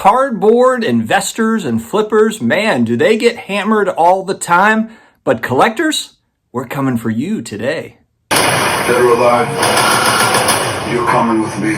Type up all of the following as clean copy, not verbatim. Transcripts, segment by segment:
Cardboard investors and flippers, man, do they get hammered all the time? But collectors, we're coming for you today. Dead or alive, you're coming with me.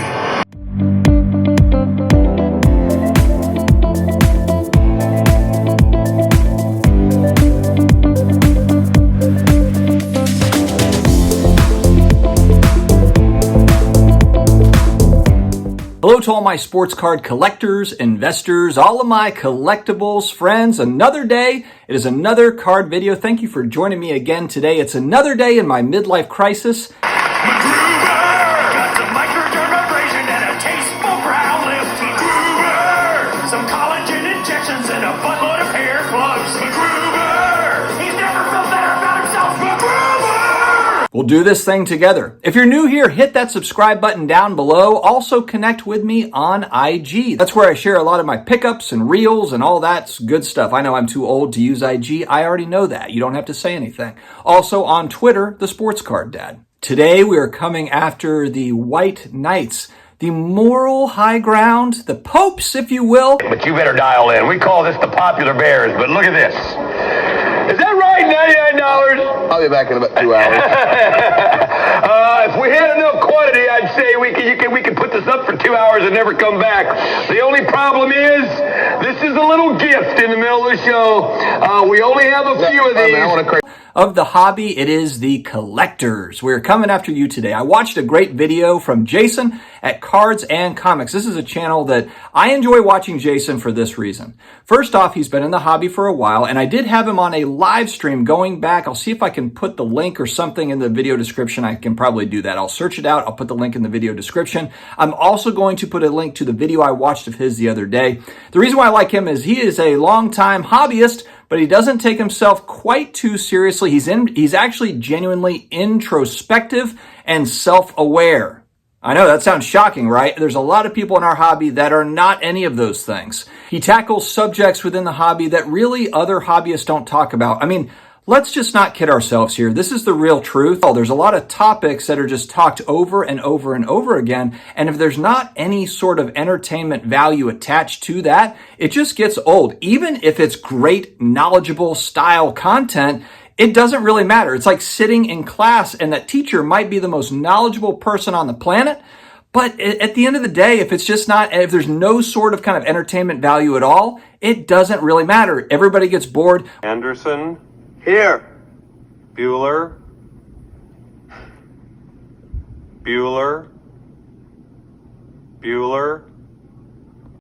Hello to all my sports card collectors, investors, all of my collectibles friends. Another day. It is another card video. Thank you for joining me again today. It's another day in my midlife crisis. Got some microdermabrasion and a tasteful brow lift. MacGruber! Some collagen injections and a buttload of hair plugs. MacGruber! He's never felt better about himself. MacGruber! We'll do this thing together. If you're new here, hit that subscribe button down below. Also connect with me on IG. That's where I share a lot of my pickups and reels and all that good stuff. I know I'm too old to use IG. I already know that. You don't have to say anything. Also on Twitter, the Sports Card Dad. Today we are coming after the White Knights, the moral high ground, the popes, if you will. But you better dial in. We call this the popular bears, but look at this. Is that right? $99? I'll be back in about 2 hours. If we had enough quantity, I'd say we could put this up for 2 hours and never come back. The only problem is, this is a little gift in the middle of the show. We only have a few of these. Of the hobby, it is the collectors. We're coming after you today. I watched a great video from Jason at Cards and Comics. This is a channel that I enjoy watching Jason for this reason. First off, he's been in the hobby for a while, and I did have him on a live stream going back. I'll see if I can put the link or something in the video description. I can probably do that. I'll search it out. I'll put the link in the video description. I'm also going to put a link to the video I watched of his the other day. The reason why I like him is he is a longtime hobbyist, but he doesn't take himself quite too seriously. He's actually genuinely introspective and self-aware. I know that sounds shocking, right? There's a lot of people in our hobby that are not any of those things. He tackles subjects within the hobby that really other hobbyists don't talk about. I mean, let's just not kid ourselves here. This is the real truth. There's a lot of topics that are just talked over and over and over again. And if there's not any sort of entertainment value attached to that, it just gets old. Even if it's great, knowledgeable style content, it doesn't really matter. It's like sitting in class and that teacher might be the most knowledgeable person on the planet. But at the end of the day, if there's no sort of kind of entertainment value at all, it doesn't really matter. Everybody gets bored. Anderson. Here. Bueller. Bueller. Bueller.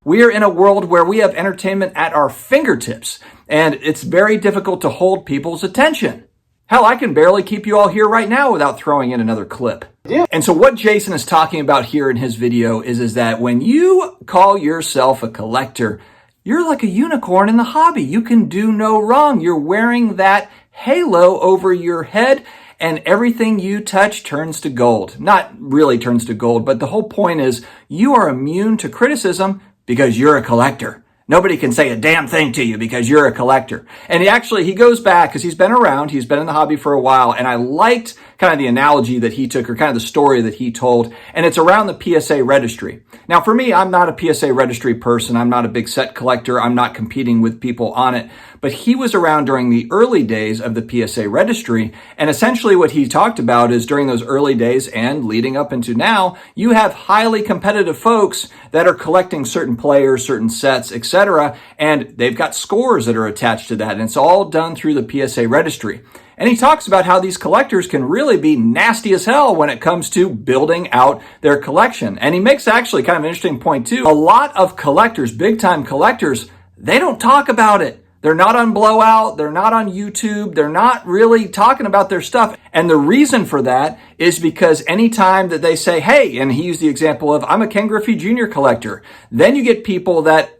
We are in a world where we have entertainment at our fingertips, and it's very difficult to hold people's attention. Hell, I can barely keep you all here right now without throwing in another clip. Yeah. And so what Jason is talking about here in his video is that when you call yourself a collector, you're like a unicorn in the hobby. You can do no wrong. You're wearing that halo over your head, and everything you touch turns to gold. Not really turns to gold, but the whole point is you are immune to criticism because you're a collector. Nobody can say a damn thing to you because you're a collector. And he goes back because he's been around, he's been in the hobby for a while, and I liked kind of the analogy that he took or kind of the story that he told, and it's around the PSA registry. Now for me, I'm not a PSA registry person. I'm not a big set collector. I'm not competing with people on it. But he was around during the early days of the PSA registry, and essentially what he talked about is during those early days and leading up into now, you have highly competitive folks that are collecting certain players, certain sets, etc., and they've got scores that are attached to that, and it's all done through the PSA registry. And he talks about how these collectors can really be nasty as hell when it comes to building out their collection. And he makes actually kind of an interesting point too. A lot of collectors, big time collectors, they don't talk about it. They're not on Blowout. They're not on YouTube. They're not really talking about their stuff. And the reason for that is because anytime that they say, hey, and he used the example of, I'm a Ken Griffey Jr. collector, then you get people that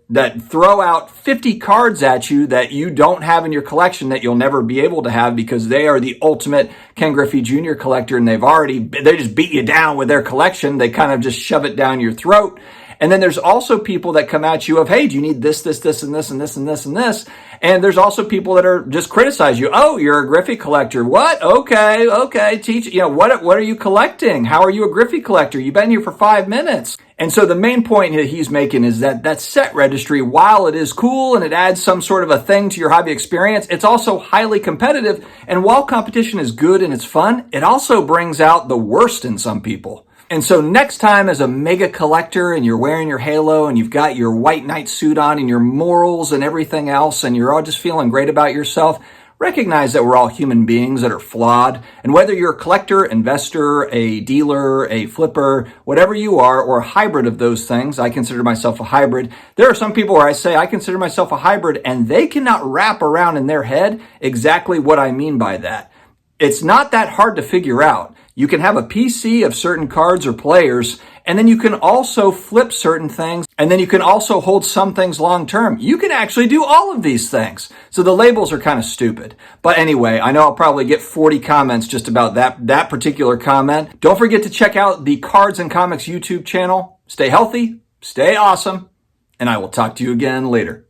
throw out 50 cards at you that you don't have in your collection that you'll never be able to have because they are the ultimate Ken Griffey Jr. collector and they just beat you down with their collection. They kind of just shove it down your throat. And then there's also people that come at you of, hey, do you need this, this, this, and this, and this, and this, and this? And there's also people that are just criticize you. Oh, you're a Griffey collector. What? Okay. Teach, what are you collecting? How are you a Griffey collector? You've been here for 5 minutes. And so the main point that he's making is that set registry, while it is cool and it adds some sort of a thing to your hobby experience, it's also highly competitive. And while competition is good and it's fun, it also brings out the worst in some people. And so next time as a mega collector and you're wearing your halo and you've got your white knight suit on and your morals and everything else and you're all just feeling great about yourself, recognize that we're all human beings that are flawed. And whether you're a collector, investor, a dealer, a flipper, whatever you are, or a hybrid of those things, I consider myself a hybrid. There are some people where I say I consider myself a hybrid and they cannot wrap around in their head exactly what I mean by that. It's not that hard to figure out. You can have a PC of certain cards or players, and then you can also flip certain things, and then you can also hold some things long term. You can actually do all of these things. So the labels are kind of stupid. But anyway, I know I'll probably get 40 comments just about that particular comment. Don't forget to check out the Cards and Comics YouTube channel. Stay healthy, stay awesome, and I will talk to you again later.